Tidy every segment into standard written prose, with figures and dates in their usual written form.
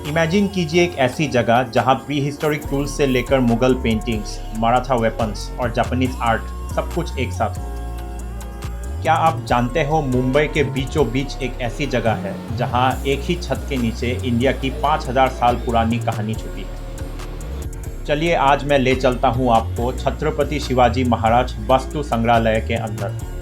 Imagine कीजिए एक ऐसी जगह जहां प्री हिस्टोरिक टूल्स से लेकर मुगल पेंटिंग्स, मराठा वेपन्स और जापानीज आर्ट सब कुछ एक साथ हो। क्या आप जानते हो मुंबई के बीचों बीच एक ऐसी जगह है जहां एक ही छत के नीचे इंडिया की 5000 साल पुरानी कहानी छुपी है। चलिए आज मैं ले चलता हूं आपको छत्रपति शिवाजी महाराज वास्तु संग्रहालय के अंदर।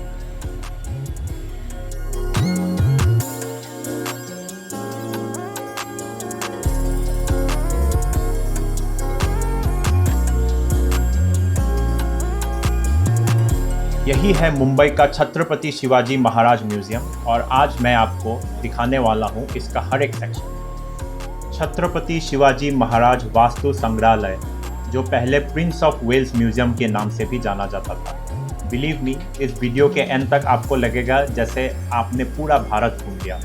यही है मुंबई का छत्रपति शिवाजी महाराज म्यूजियम और आज मैं आपको दिखाने वाला हूं इसका हर एक सेक्शन। छत्रपति शिवाजी महाराज वास्तु संग्रहालय, जो पहले प्रिंस ऑफ वेल्स म्यूजियम के नाम से भी जाना जाता था। बिलीव मी, इस वीडियो के एंड तक आपको लगेगा जैसे आपने पूरा भारत घूम लिया।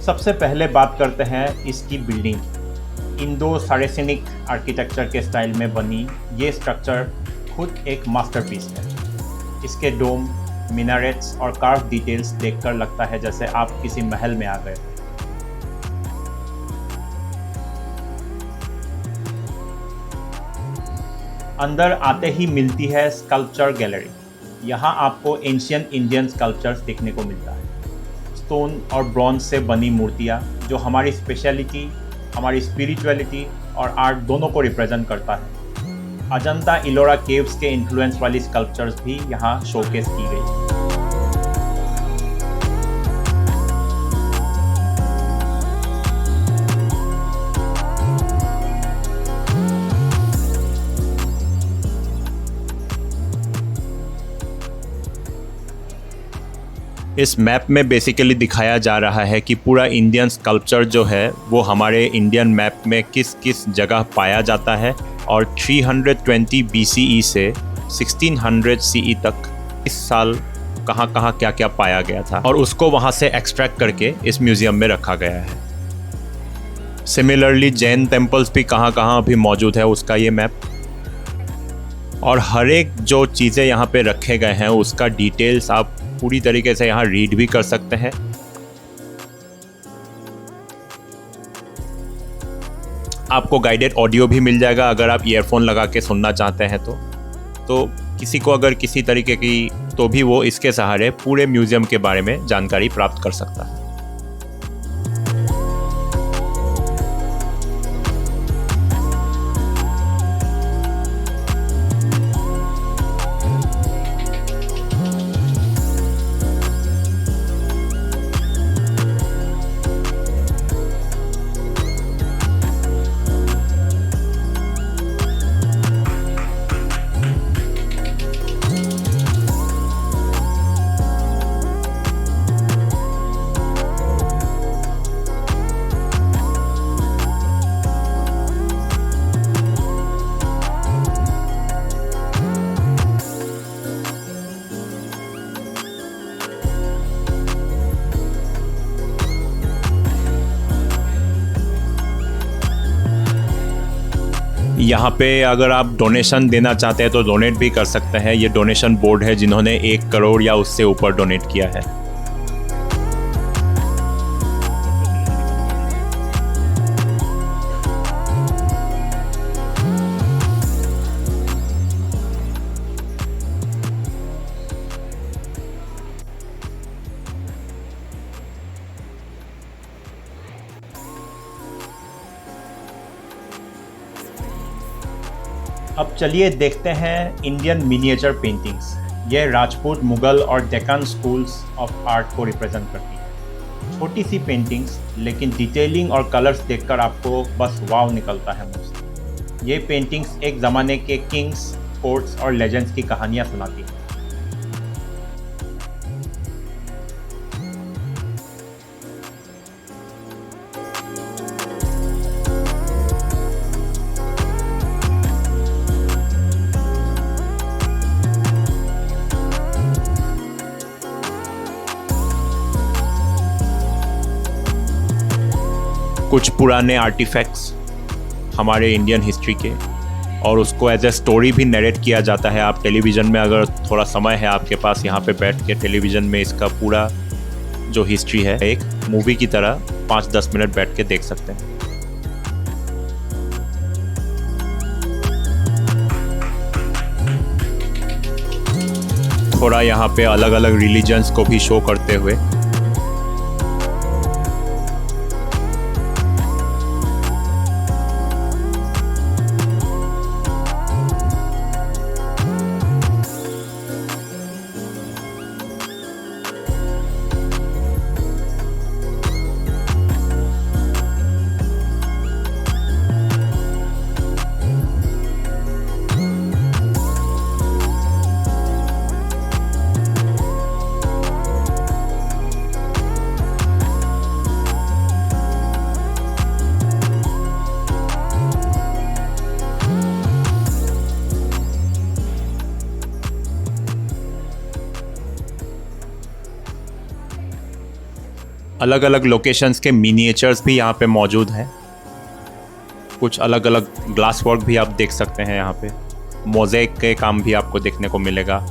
सबसे पहले बात करते हैं इसकी बिल्डिंग। इंडो सारेसेनिक आर्किटेक्चर के स्टाइल में बनी ये स्ट्रक्चर खुद एक मास्टरपीस है। इसके डोम, मिनारेट्स और कार्व डिटेल्स देखकर लगता है जैसे आप किसी महल में आ गए। अंदर आते ही मिलती है स्कल्पचर गैलरी। यहाँ आपको एंशियंट इंडियन स्कल्पचर्स देखने को मिलता है। स्टोन और ब्रॉन्ज से बनी मूर्तियाँ जो हमारी स्पेशलिटी, हमारी स्पिरिचुअलिटी और आर्ट दोनों को रिप्रेजेंट करता है। अजंता इलोरा केव्स के इन्फ्लुएंस वाली स्कल्पचर्स भी यहाँ शोकेस की गई। इस मैप में बेसिकली दिखाया जा रहा है कि पूरा इंडियन स्कल्पचर जो है वो हमारे इंडियन मैप में किस किस जगह पाया जाता है और 320 BCE से 1600 CE तक इस साल कहाँ कहाँ क्या क्या पाया गया था और उसको वहाँ से एक्सट्रैक्ट करके इस म्यूज़ियम में रखा गया है। सिमिलरली जैन टेम्पल्स भी कहाँ कहाँ अभी मौजूद है उसका ये मैप, और हर एक जो चीज़ें यहाँ पे रखे गए हैं उसका डिटेल्स आप पूरी तरीके से यहाँ रीड भी कर सकते हैं। आपको गाइडेड ऑडियो भी मिल जाएगा अगर आप ईयरफोन लगा के सुनना चाहते हैं तो किसी को अगर किसी तरीके की तो भी वो इसके सहारे पूरे म्यूज़ियम के बारे में जानकारी प्राप्त कर सकता है। यहाँ पे अगर आप डोनेशन देना चाहते हैं तो डोनेट भी कर सकते हैं। ये डोनेशन बोर्ड है जिन्होंने 1 करोड़ या उससे ऊपर डोनेट किया है। अब चलिए देखते हैं इंडियन मिनिएचर पेंटिंग्स। ये राजपूत, मुगल और डेक्कन स्कूल्स ऑफ आर्ट को रिप्रेजेंट करती है। छोटी सी पेंटिंग्स लेकिन डिटेलिंग और कलर्स देखकर आपको बस वाव निकलता है मुझ से। ये पेंटिंग्स एक ज़माने के किंग्स, कोर्ट्स और लेजेंड्स की कहानियाँ सुनाती हैं। कुछ पुराने आर्टिफैक्ट्स हमारे इंडियन हिस्ट्री के, और उसको एज ए स्टोरी भी नरेट किया जाता है। आप टेलीविज़न में अगर थोड़ा समय है आपके पास, यहाँ पे बैठ के टेलीविज़न में इसका पूरा जो हिस्ट्री है एक मूवी की तरह 5-10 मिनट बैठ के देख सकते हैं। थोड़ा यहाँ पे अलग अलग रिलीजन्स को भी शो करते हुए। अलग अलग लोकेशंस के मिनिएचर्स भी यहाँ पे मौजूद हैं। कुछ अलग अलग ग्लास वर्क भी आप देख सकते हैं। यहाँ पे मोज़ेक के काम भी आपको देखने को मिलेगा।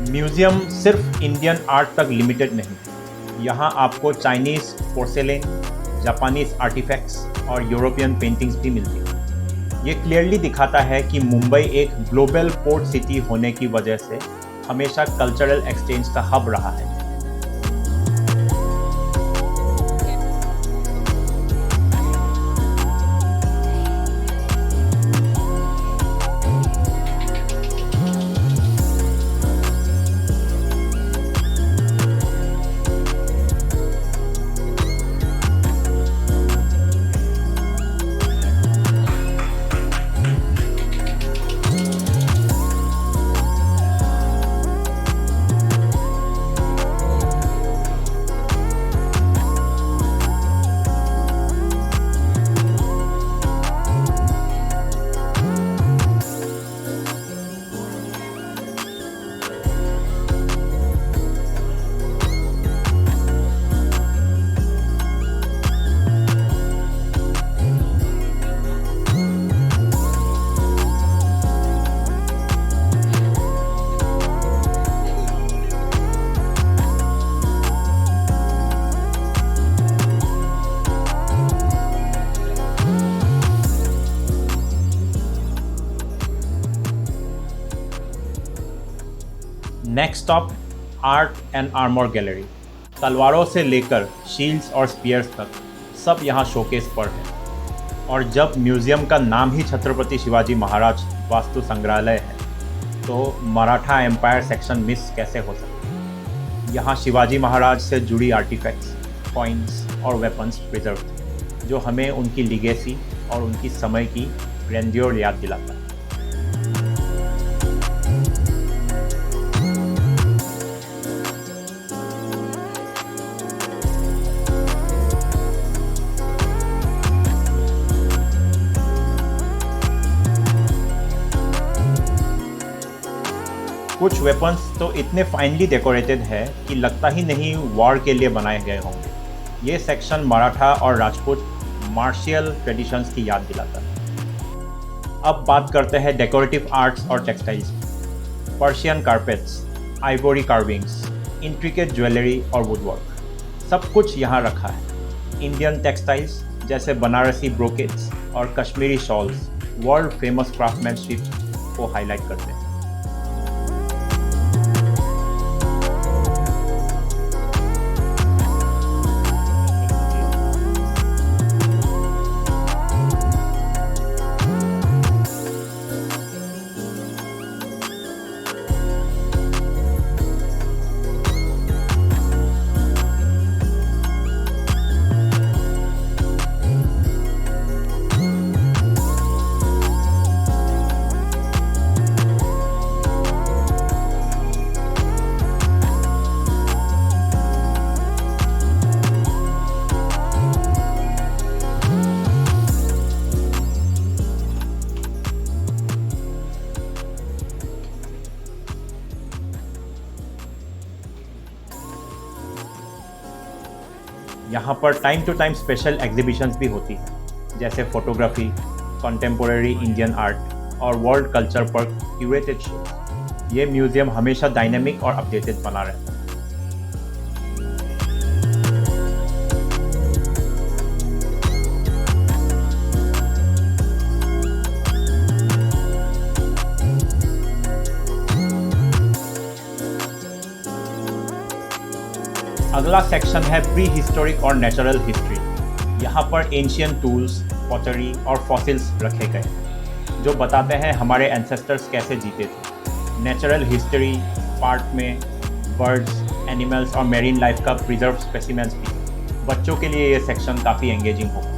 म्यूज़ियम सिर्फ इंडियन आर्ट तक लिमिटेड नहीं है। यहाँ आपको चाइनीज़ पोर्सेलेन, जापानीज़ आर्टिफैक्ट्स और यूरोपियन पेंटिंग्स भी मिलती हैं। ये क्लियरली दिखाता है कि मुंबई एक ग्लोबल पोर्ट सिटी होने की वजह से हमेशा कल्चरल एक्सचेंज का हब रहा है। Next stop art and armour gallery. तलवारों से लेकर शील्ड्स और स्पीयर्स तक सब यहाँ शोकेस पर है। और जब म्यूज़ियम का नाम ही छत्रपति शिवाजी महाराज वास्तु संग्रहालय है तो मराठा एम्पायर सेक्शन मिस कैसे हो सकता है। यहाँ शिवाजी महाराज से जुड़ी आर्टिफैक्ट्स, कॉइन्स और वेपन्स प्रिजर्व थे जो हमें उनकी लीगेसी और उनकी समय की ग्रैंडियर याद दिलाता है। कुछ वेपन्स तो इतने फाइनली डेकोरेटेड है कि लगता ही नहीं वॉर के लिए बनाए गए होंगे। ये सेक्शन मराठा और राजपूत मार्शियल ट्रेडिशंस की याद दिलाता है। अब बात करते हैं डेकोरेटिव आर्ट्स और textiles. Persian carpets, ivory carvings, intricate jewellery और वुडवर्क, सब कुछ यहाँ रखा है। इंडियन टेक्सटाइल्स जैसे बनारसी ब्रोकेट्स और Kashmiri shawls world famous craftsmanship को हाईलाइट करते हैं। यहाँ पर time to time special exhibitions भी होती हैं, जैसे फोटोग्राफी, कंटेम्पोरेरी इंडियन आर्ट और वर्ल्ड कल्चर पर क्यूरेटेड शो। ये म्यूज़ियम हमेशा डायनेमिक और अपडेटेड बना रहता है। अगला सेक्शन है प्री हिस्टोरिक और नेचुरल हिस्ट्री। यहाँ पर एंशियंट टूल्स, पॉटरी और फॉसिल्स रखे गए जो बताते हैं हमारे एंसेस्टर्स कैसे जीते थे। नेचुरल हिस्ट्री पार्ट में बर्ड्स, एनिमल्स और मेरीन लाइफ का प्रिजर्व स्पेसिमेंट्स भी। बच्चों के लिए ये सेक्शन काफ़ी एंगेजिंग होगा।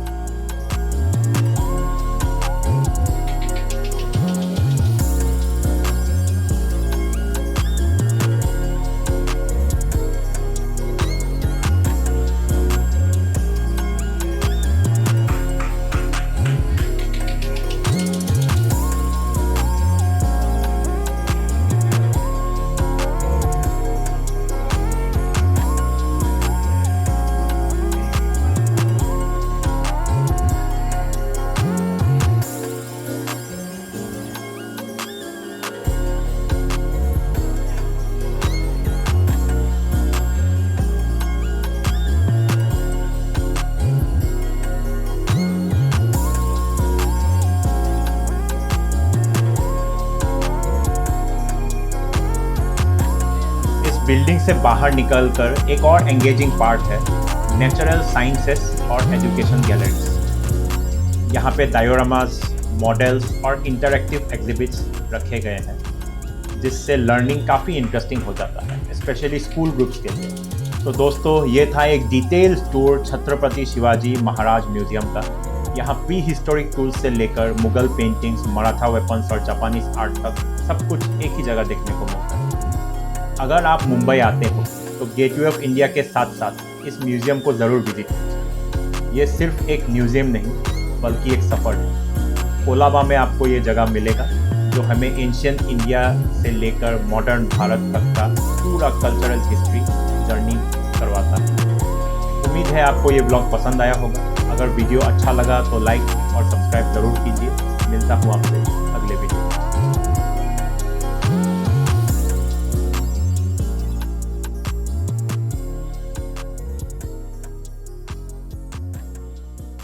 बिल्डिंग से बाहर निकलकर एक और एंगेजिंग पार्ट है नेचुरल साइंसेस और एजुकेशन गैलरीज। यहाँ पे डायोरामास, मॉडल्स और इंटरैक्टिव एग्जिबिट्स रखे गए हैं, जिससे लर्निंग काफ़ी इंटरेस्टिंग हो जाता है, स्पेशली स्कूल ग्रुप्स के लिए। तो दोस्तों, ये था एक detail tour Chhatrapati Shivaji Maharaj museum का। यहाँ प्री हिस्टोरिक टूल्स से लेकर मुगल पेंटिंग्स, मराठा वेपन्स और जापानीज आर्ट तक सब कुछ एक ही जगह देखने को मिलता है। अगर आप मुंबई आते हो तो गेटवे ऑफ इंडिया के साथ साथ इस म्यूज़ियम को ज़रूर विजिट कीजिए। ये सिर्फ एक म्यूज़ियम नहीं बल्कि एक सफ़र है। कोलाबा में आपको ये जगह मिलेगा जो हमें एंशियंट इंडिया से लेकर मॉडर्न भारत तक का पूरा कल्चरल हिस्ट्री जर्नी करवाता है। उम्मीद है आपको ये ब्लॉग पसंद आया होगा। अगर वीडियो अच्छा लगा तो लाइक और सब्सक्राइब ज़रूर कीजिए। मिलता हूँ आपसे अगले वीडियो।